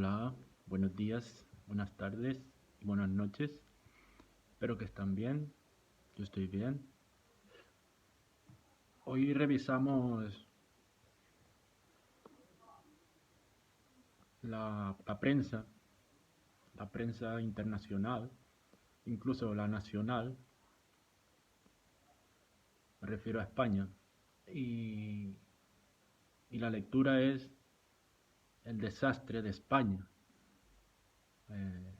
Hola, buenos días, buenas tardes y buenas noches. Espero que estén bien. Yo estoy bien. Hoy revisamos la la prensa internacional, incluso la nacional, me refiero a España. Y, y la lectura es el desastre de España, eh,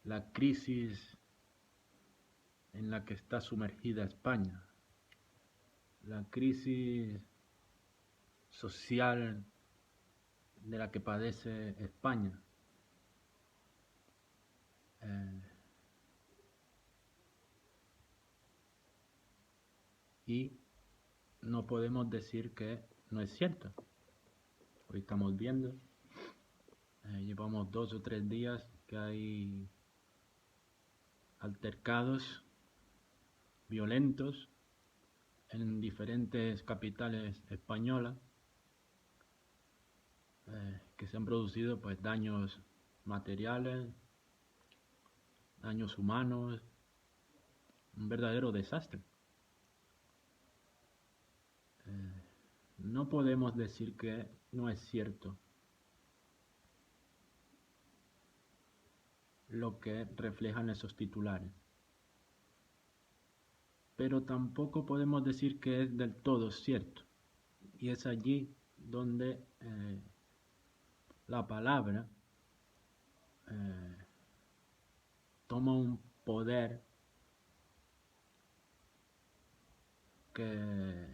la crisis en la que está sumergida España, la crisis social de la que padece España. Eh, y no podemos decir que no es cierto. Hoy estamos viendo, llevamos 2 o 3 días que hay altercados violentos en diferentes capitales españolas, que se han producido pues daños materiales, daños humanos, un verdadero desastre. No podemos decir que no es cierto lo que reflejan esos titulares, pero tampoco podemos decir que es del todo cierto. Y es allí donde la palabra eh, toma un poder que,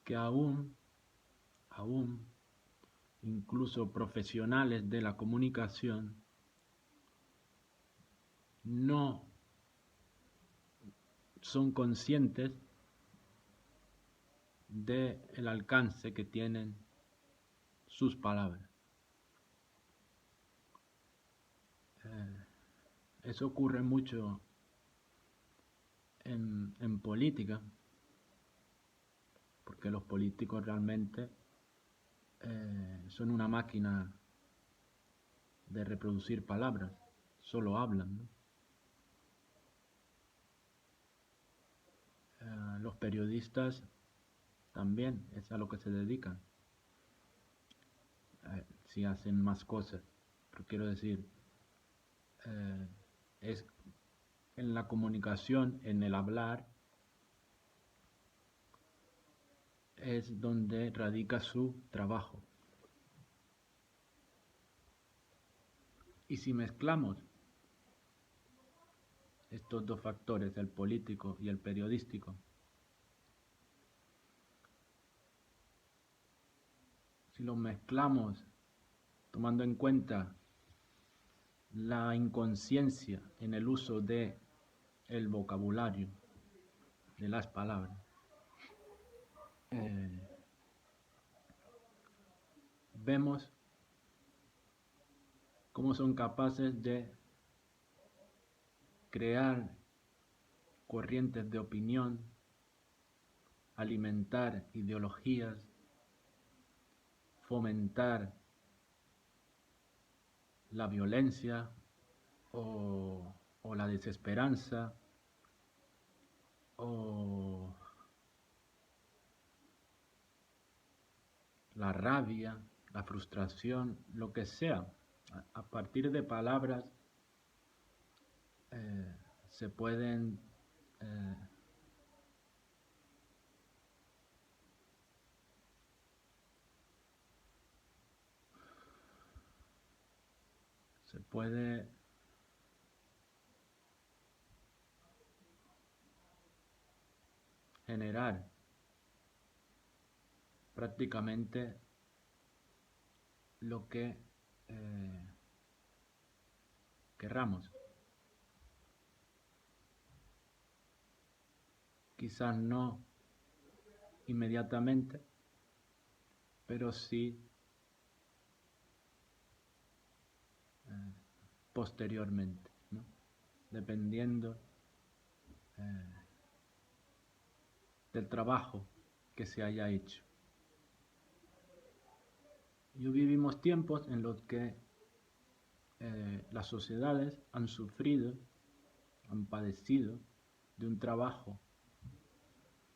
que aún incluso profesionales de la comunicación no son conscientes del alcance que tienen sus palabras. Eso ocurre mucho en política, porque los políticos realmente son una máquina de reproducir palabras, solo hablan, ¿no? Los periodistas también es a lo que se dedican, si hacen más cosas, pero quiero decir, eh, es en la comunicación, en el hablar, es donde radica su trabajo. Y si mezclamos estos dos factores, el político y el periodístico, si los mezclamos tomando en cuenta la inconsciencia en el uso de el vocabulario, de las palabras, eh, vemos cómo son capaces de crear corrientes de opinión, alimentar ideologías, fomentar la violencia o la desesperanza o la rabia, la frustración, lo que sea. A partir de palabras eh, se pueden eh, se puede generar prácticamente lo que querramos. Quizás no inmediatamente, pero sí posteriormente, ¿no? Dependiendo eh, del trabajo que se haya hecho. Y hoy vivimos tiempos en los que las sociedades han sufrido, han padecido de un trabajo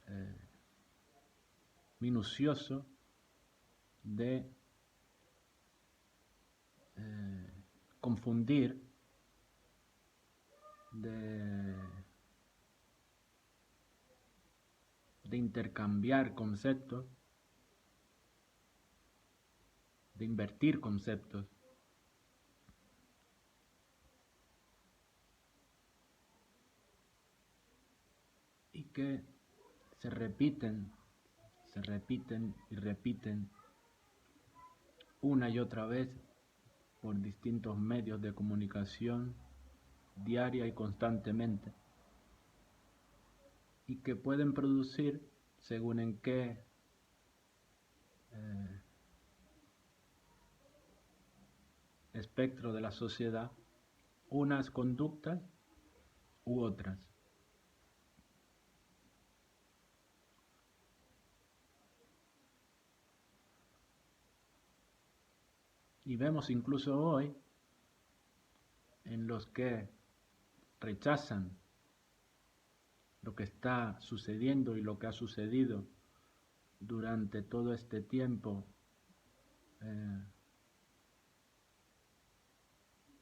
eh, minucioso de confundir, de intercambiar conceptos, de invertir conceptos. Y que se repiten y repiten una y otra vez por distintos medios de comunicación diaria y constantemente, y que pueden producir, según en qué espectro de la sociedad, unas conductas u otras. Y vemos incluso hoy en los que rechazan lo que está sucediendo y lo que ha sucedido durante todo este tiempo,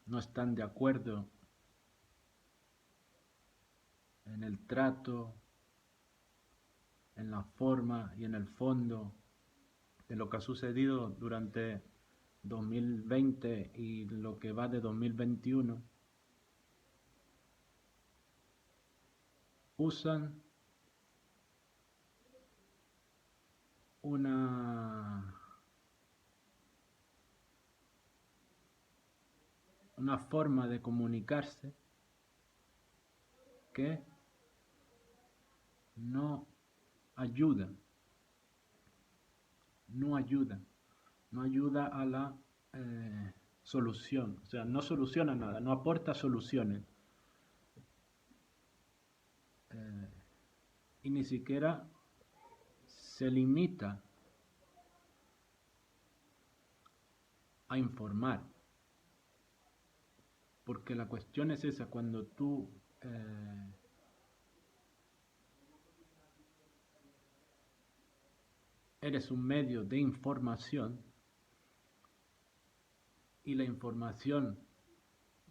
no están de acuerdo en el trato, en la forma y en el fondo de lo que ha sucedido durante 2020 y lo que va de 2021, usan una forma de comunicarse que no ayuda a la solución, o sea, no soluciona nada, no aporta soluciones, y ni siquiera se limita a informar, porque la cuestión es esa: cuando tú eres un medio de información y la información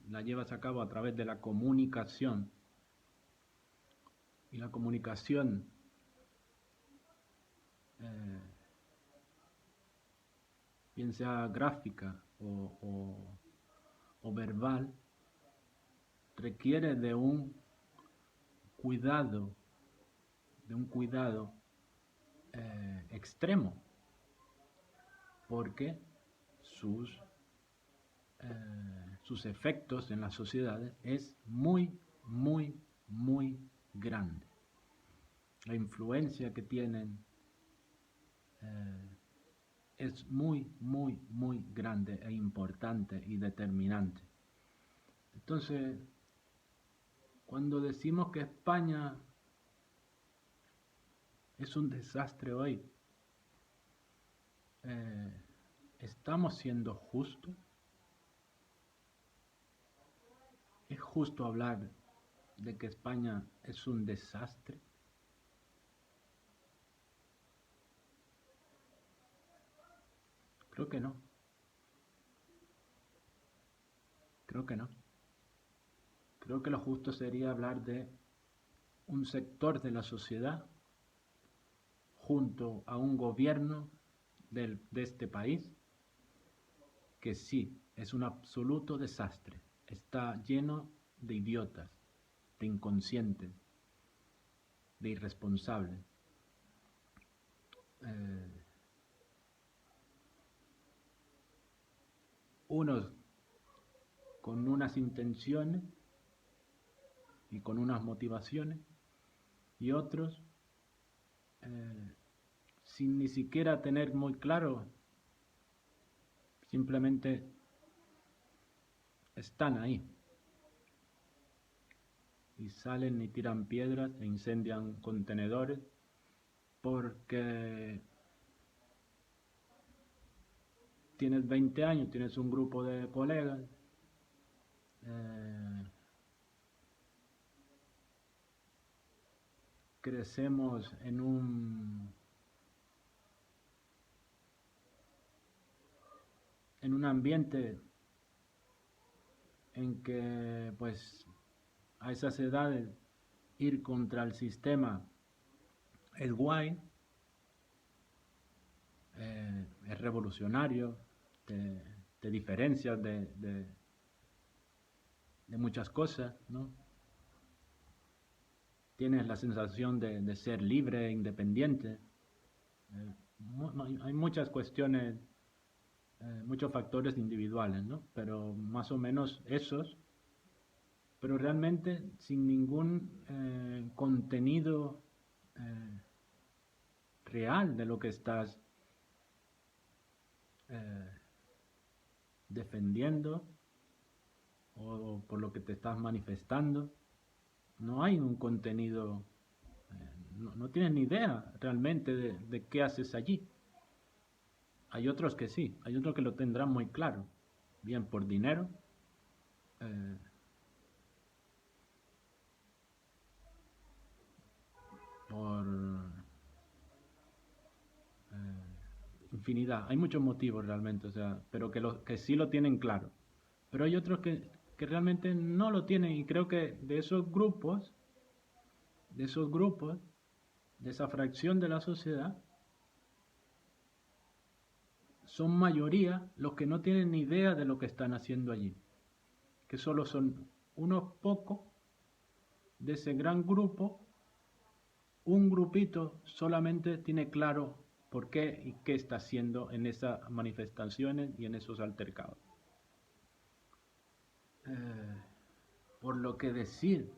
la llevas a cabo a través de la comunicación, y la comunicación bien sea gráfica o verbal, requiere de un cuidado extremo, porque sus efectos en las sociedades es muy, muy, muy grande. La influencia que tienen es muy, muy, muy grande e importante y determinante. Entonces, cuando decimos que España es un desastre hoy, ¿estamos siendo justos? ¿Es justo hablar de que España es un desastre? Creo que no. Creo que no. Creo que lo justo sería hablar de un sector de la sociedad junto a un gobierno de este país que sí, es un absoluto desastre. Está lleno de idiotas, de inconscientes, de irresponsables. Unos con unas intenciones y con unas motivaciones, y otros sin ni siquiera tener muy claro, simplemente están ahí y salen y tiran piedras e incendian contenedores porque tienes 20 años, tienes un grupo de colegas, eh, crecemos en un ambiente en que pues a esas edades ir contra el sistema es guay, es revolucionario, te, te diferencias de muchas cosas, ¿no? Tienes la sensación de ser libre e independiente. Hay muchas cuestiones, muchos factores individuales, ¿no? Pero más o menos esos, pero realmente sin ningún contenido eh, real de lo que estás eh, defendiendo o por lo que te estás manifestando. No hay un contenido, no tienes ni idea realmente de qué haces allí. Hay otros que sí, hay otros que lo tendrán muy claro, bien por dinero, eh, por infinidad. Hay muchos motivos realmente, o sea, pero que sí lo tienen claro. Pero hay otros que realmente no lo tienen y creo que de esos grupos, de esa fracción de la sociedad, son mayoría los que no tienen ni idea de lo que están haciendo allí, que solo son unos pocos de ese gran grupo, un grupito solamente tiene claro por qué y qué está haciendo en esas manifestaciones y en esos altercados. Eh, por lo que decir,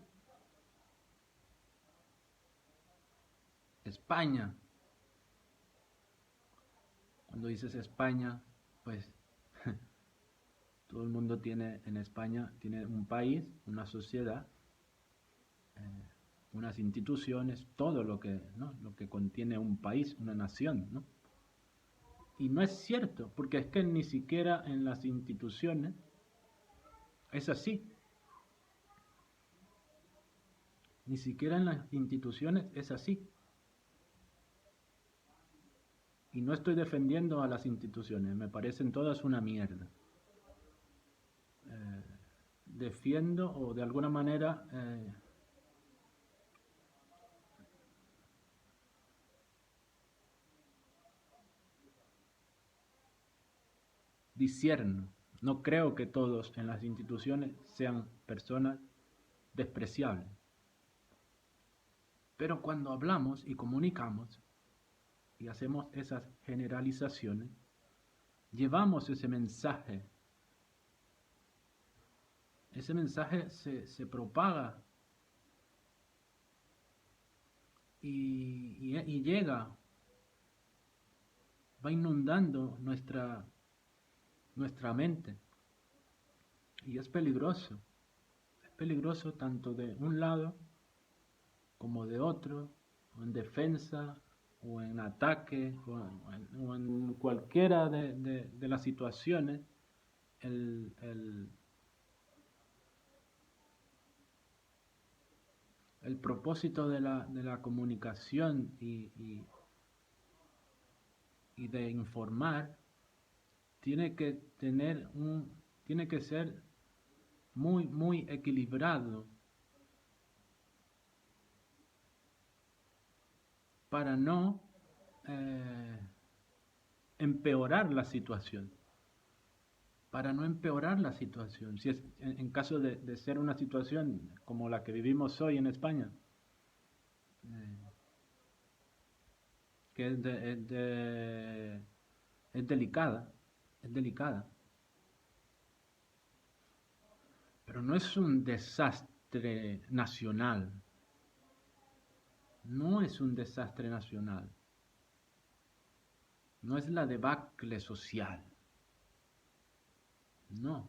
España, cuando dices España, pues todo el mundo tiene en España, tiene un país, una sociedad, eh, unas instituciones, todo lo que, ¿no? Lo que contiene un país, una nación, ¿no? Y no es cierto, porque es que ni siquiera en las instituciones es así. Ni siquiera en las instituciones es así. Y no estoy defendiendo a las instituciones, me parecen todas una mierda. Eh, Defiendo o de alguna manera discierno. No creo que todos en las instituciones sean personas despreciables. Pero cuando hablamos y comunicamos y hacemos esas generalizaciones, llevamos ese mensaje se propaga y llega, va inundando nuestra mente y es peligroso tanto de un lado como de otro, o en defensa o en ataque o en cualquiera de las situaciones, el, el, el propósito de la comunicación y de informar tiene que tiene que ser muy equilibrado para no eh, empeorar la situación. Para no empeorar la situación. Si es en caso de ser una situación como la que vivimos hoy en España, eh, que es delicada, es delicada, pero no es un desastre nacional, no es un desastre nacional, no es la debacle social, no.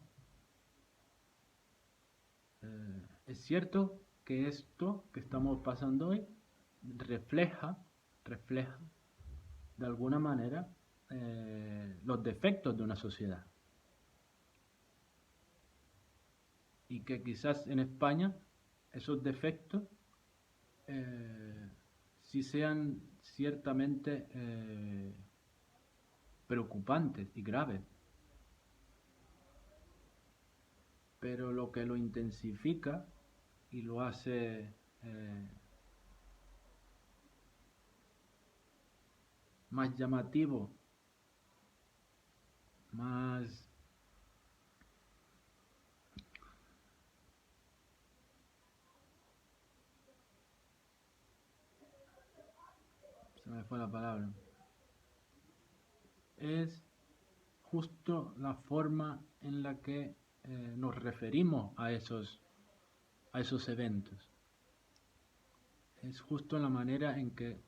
Es cierto que esto que estamos pasando hoy refleja de alguna manera los defectos de una sociedad. Y que quizás en España esos defectos sí sean ciertamente preocupantes y graves. Pero lo que lo intensifica y lo hace más llamativo, más se me fue la palabra, es justo la forma en la que nos referimos a esos eventos. Es justo la manera en que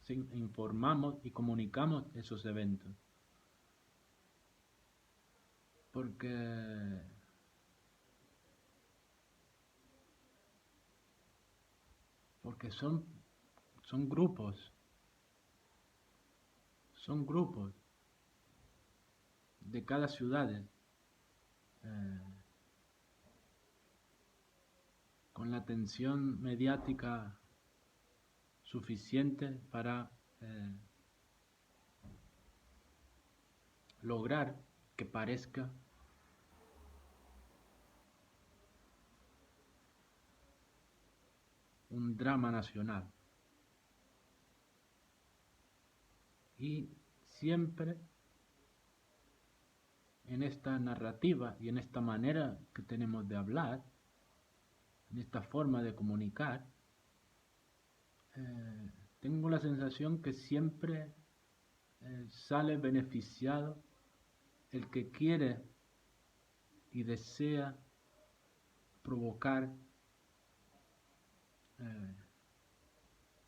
informamos y comunicamos esos eventos. Porque son grupos de cada ciudad con la atención mediática suficiente para lograr que parezca un drama nacional. Y siempre en esta narrativa y en esta manera que tenemos de hablar, en esta forma de comunicar, tengo la sensación que siempre sale beneficiado el que quiere y desea provocar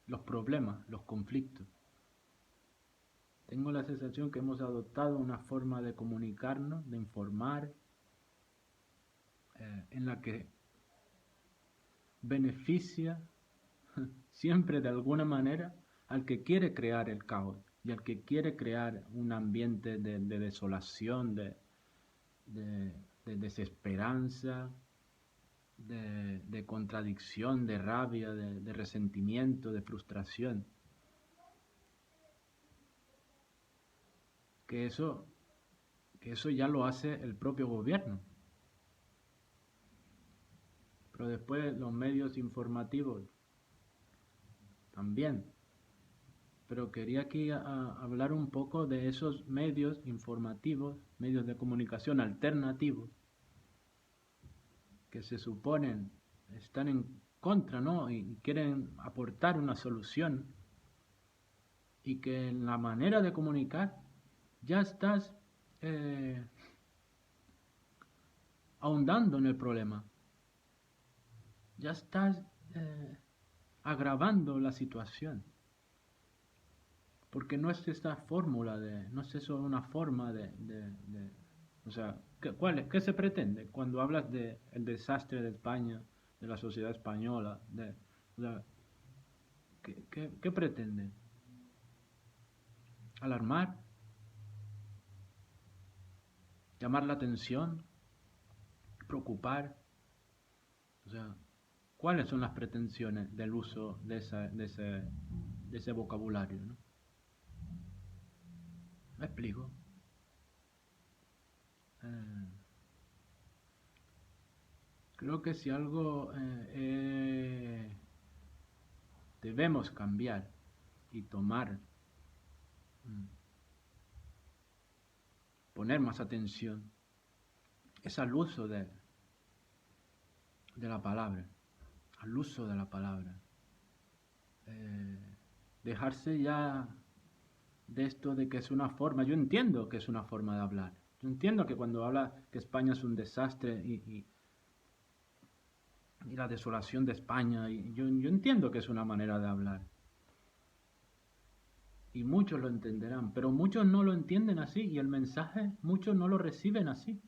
los problemas, los conflictos. Tengo la sensación que hemos adoptado una forma de comunicarnos, de informar, en la que beneficia siempre de alguna manera al que quiere crear el caos y al que quiere crear un ambiente de desolación, de desesperanza, de contradicción, de rabia, de resentimiento, de frustración. Que eso ya lo hace el propio gobierno. Pero después los medios informativos también. Pero quería aquí hablar un poco de esos medios informativos, medios de comunicación alternativos, que se suponen están en contra, ¿no? Y quieren aportar una solución, y que en la manera de comunicar ya estás ahondando en el problema, ya estás agravando la situación, porque no es esta fórmula no es eso una forma o sea, ¿qué se pretende cuando hablas del desastre de España, de la sociedad española? O sea, ¿qué pretende? ¿Alarmar? ¿Llamar la atención? ¿Preocupar? O sea, ¿cuáles son las pretensiones del uso de ese vocabulario, ¿no? ¿Me explico? Creo que si algo debemos cambiar y poner más atención, es al uso de la palabra, al uso de la palabra. Dejarse ya de esto de que es una forma, yo entiendo que es una forma de hablar, yo entiendo que cuando habla que España es un desastre y la desolación de España, y yo entiendo que es una manera de hablar. Y muchos lo entenderán, pero muchos no lo entienden así, y el mensaje muchos no lo reciben así.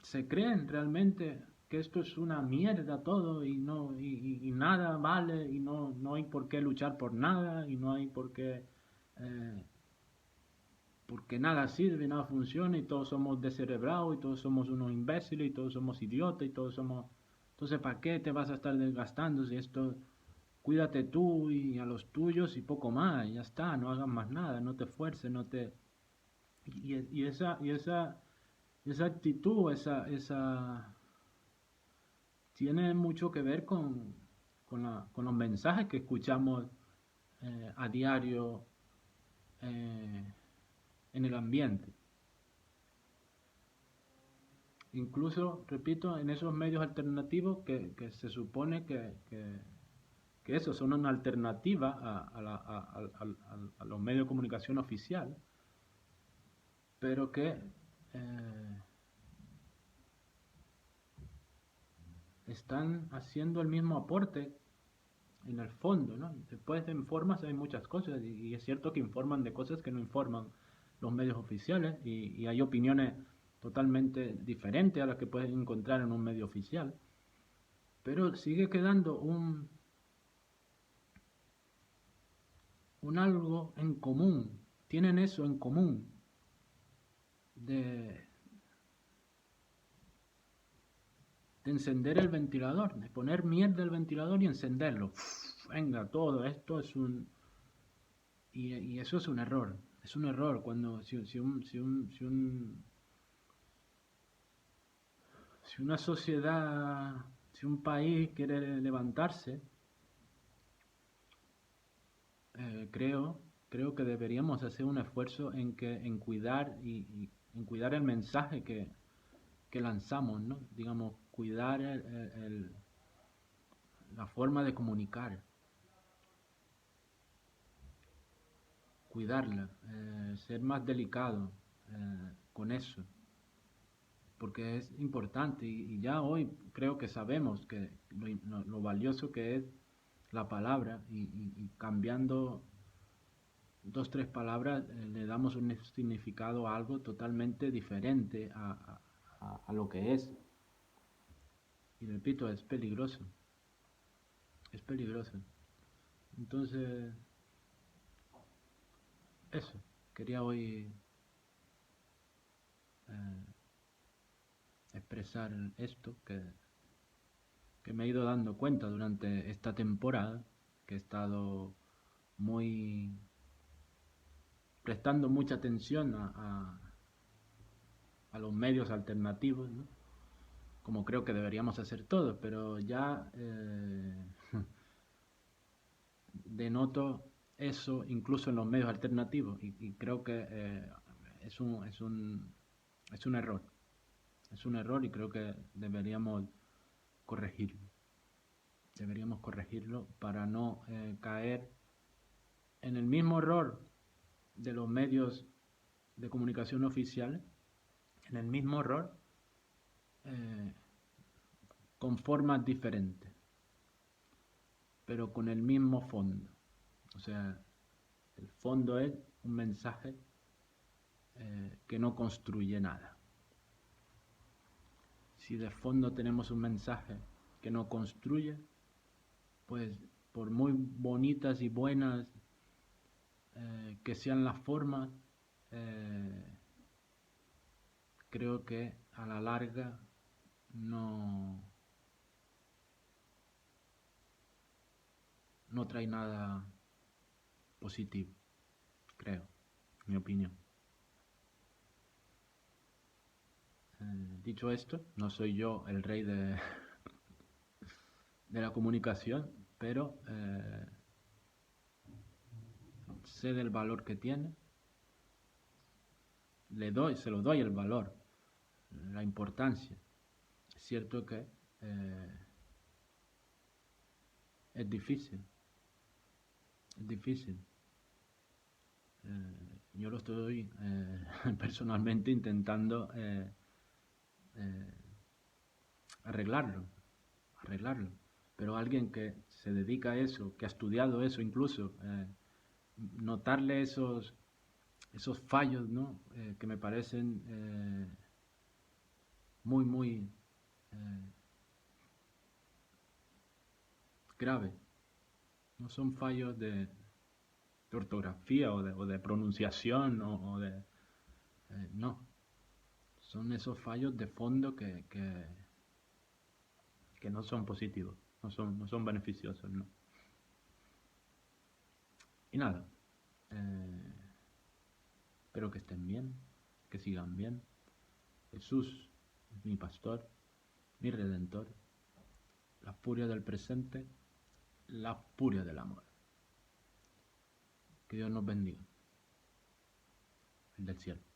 Se creen realmente que esto es una mierda todo y nada vale y no hay por qué luchar por nada y no hay por qué eh, porque nada sirve, nada funciona y todos somos descerebrados y todos somos unos imbéciles y todos somos idiotas y todos somos... Entonces, ¿para qué te vas a estar desgastando si esto... Cuídate tú y a los tuyos y poco más, y ya está, no hagas más nada, no te esfuerces, no te... esa actitud, tiene mucho que ver con los mensajes que escuchamos a diario eh, en el ambiente. Incluso, repito, en esos medios alternativos que se supone que eso son una alternativa a los medios de comunicación oficial, pero que eh, están haciendo el mismo aporte en el fondo, ¿no? Después en formas hay muchas cosas y es cierto que informan de cosas que no informan los medios oficiales y hay opiniones totalmente diferentes a las que puedes encontrar en un medio oficial, pero sigue quedando un algo en común, tienen eso en común de, de encender el ventilador, de poner mierda al ventilador y encenderlo. Venga, todo esto es un... Y eso es un error cuando si una sociedad, si un país quiere levantarse, creo que deberíamos hacer un esfuerzo en cuidar y en cuidar el mensaje que lanzamos, ¿no? Digamos, cuidar la forma de comunicar, cuidarla, ser más delicado con eso, porque es importante y ya hoy creo que sabemos que lo valioso que es la palabra y cambiando dos, tres palabras le damos un significado a algo totalmente diferente a lo que es. Y repito, es peligroso, es peligroso. Entonces, eso, quería hoy eh, expresar esto que me he ido dando cuenta durante esta temporada, que he estado muy prestando mucha atención a los medios alternativos, ¿no? Como creo que deberíamos hacer todos, pero ya denoto eso incluso en los medios alternativos y creo que es es un error. Es un error y creo que corregirlo. Deberíamos corregirlo para no caer en el mismo error de los medios de comunicación oficiales, en el mismo error eh, con formas diferentes, pero con el mismo fondo. O sea, el fondo es un mensaje que no construye nada. Si de fondo tenemos un mensaje que no construye, pues por muy bonitas y buenas que sean las formas, creo que a la larga no, no trae nada positivo, creo, mi opinión. Dicho esto, no soy yo el rey de la comunicación, pero sé del valor que tiene, se lo doy el valor, la importancia. Es cierto que es difícil, es difícil. Yo lo estoy personalmente intentando eh, arreglarlo, arreglarlo. Pero alguien que se dedica a eso, que ha estudiado eso incluso, notarle esos fallos, ¿no? Que me parecen muy eh, graves. No son fallos de ortografía o de pronunciación o de... no, son esos fallos de fondo que no son positivos, no son beneficiosos, ¿no? Y nada, eh, espero que estén bien, que sigan bien. Jesús es mi pastor, mi redentor, la furia del presente, la furia del amor. Que Dios nos bendiga, el del cielo.